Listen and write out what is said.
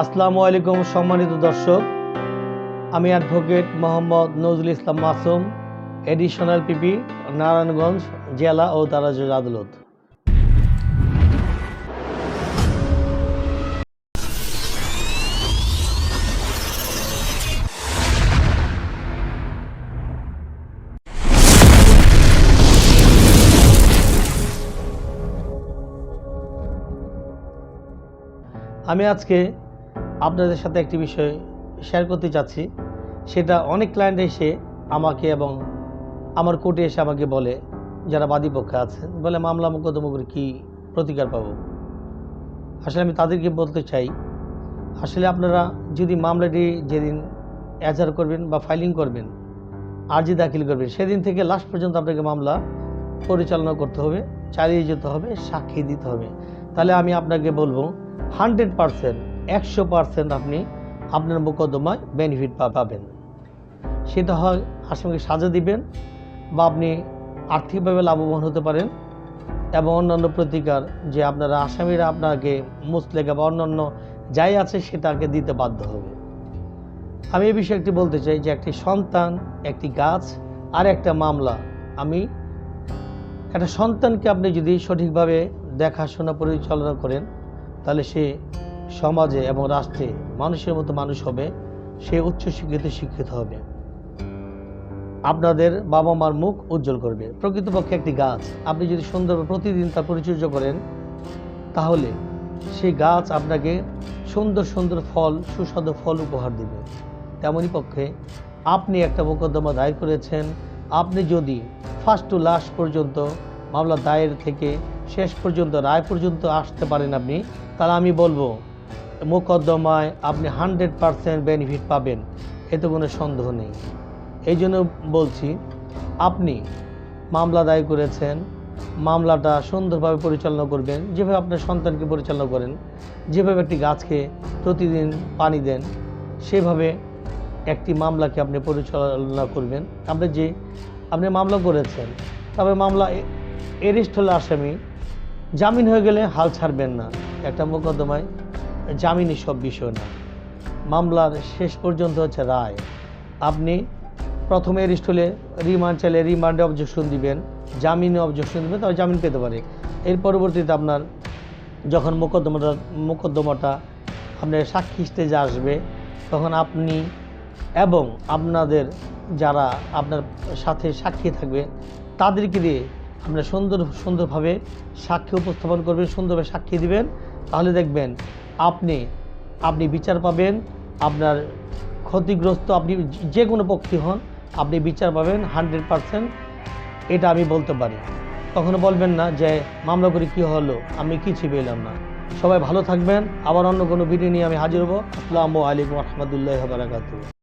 আসসালামু আলাইকুম সম্মানিত দর্শক, আমি অ্যাডভোকেট মোহাম্মদ নজরুল ইসলাম মাসুম, এডিশনাল পিপি, নারায়ণগঞ্জ জেলা ও দারাজজ আদালত। আমি আজকে আপনাদের সাথে একটি বিষয় শেয়ার করতে চাচ্ছি। সেটা অনেক ক্লায়েন্ট এসে আমাকে এবং আমার কোর্টে এসে আমাকে বলে, যারা বাদী পক্ষে আছেন, বলে মামলা মোকদ্দমা করে কী প্রতিকার পাবো। আসলে আমি তাদেরকে বলতে চাই, আসলে আপনারা যদি মামলাটি যেদিন এজাহার করবেন বা ফাইলিং করবেন, আর্জি দাখিল করবেন, সেদিন থেকে লাস্ট পর্যন্ত আপনাকে মামলা পরিচালনা করতে হবে, চালিয়ে যেতে হবে, সাক্ষী দিতে হবে। তাহলে আমি আপনাকে বলবো 100%, 100% আপনি আপনার মোকদ্দমায় বেনিফিট পাবেন। সেটা হয় আসামিকে সাজা দিবেন, বা আপনি আর্থিকভাবে লাভবান হতে পারেন, এবং অন্যান্য প্রতিকার যে আপনারা আসামিরা আপনাকে মুচলেখা বা অন্যান্য যাই আছে সেটাকে দিতে বাধ্য হবে। আমি এই বিষয়ে একটি বলতে চাই যে একটি সন্তান, একটি গাছ আর একটা মামলা। আমি একটা সন্তানকে আপনি যদি সঠিকভাবে দেখাশোনা পরিচালনা করেন, তাহলে সে সমাজে এবং রাষ্ট্রে মানুষের মতো মানুষ হবে, সে শিক্ষিত হবে, আপনাদের বাবা মার মুখ উজ্জ্বল করবে। প্রকৃতপক্ষে একটি গাছ আপনি যদি সুন্দরভাবে প্রতিদিন তার পরিচর্যা করেন, তাহলে সেই গাছ আপনাকে সুন্দর সুন্দর ফল, সুস্বাদু ফল উপহার দেবে। তেমনই পক্ষে আপনি একটা মোকদ্দমা দায়ের করেছেন, আপনি যদি ফার্স্ট টু লাস্ট পর্যন্ত মামলা দায়ের থেকে শেষ পর্যন্ত রায় পর্যন্ত আসতে পারেন আপনি, তাহলে আমি বলবো মোকদ্দমায় আপনি 100% বেনিফিট পাবেন, এতে কোনো সন্দেহ নেই। এই জন্য বলছি, আপনি মামলা দায়ের করেছেন, মামলাটা সুন্দরভাবে পরিচালনা করবেন, যেভাবে আপনার সন্তানকে পরিচালনা করেন, যেভাবে একটি গাছকে প্রতিদিন পানি দেন, সেভাবে একটি মামলাকে আপনি পরিচালনা করবেন। আপনি মামলা করেছেন, তবে মামলা এরেস্ট হলে আসামি জামিন হয়ে গেলে হাল ছাড়বেন না। একটা মোকদ্দমায় জামিনই সব বিষয় না, মামলার শেষ পর্যন্ত হচ্ছে রায়। আপনি প্রথমে এরেস্ট হলে রিমান্ড চাইলে রিমান্ডে অবজেকশন দিবেন, জামিনে অবজেকশন দিবেন, তবে জামিন পেতে পারে। এর পরবর্তীতে আপনার যখন মোকদ্দমাটা আপনার সাক্ষী স্টেজে আসবে, তখন আপনি এবং আপনাদের যারা আপনার সাথে সাক্ষী থাকবে তাদেরকে দিয়ে আপনার সুন্দরভাবে সাক্ষী উপস্থাপন করবেন, সুন্দরভাবে সাক্ষী দিবেন। তাহলে দেখবেন আপনি বিচার পাবেন। আপনার ক্ষতিগ্রস্ত আপনি যে কোনো পক্ষী হন, আপনি বিচার পাবেন 100%, এটা আমি বলতে পারি। কখনো বলবেন না যে মামলা করে কী হলো, আমি কিছুই পেলাম না। সবাই ভালো থাকবেন। আবার অন্য কোনো ভিডিও নিয়ে আমি হাজির হব। আসসালামু আলাইকুম ওয়া রাহমাতুল্লাহি ওয়া বারাকাতুহু।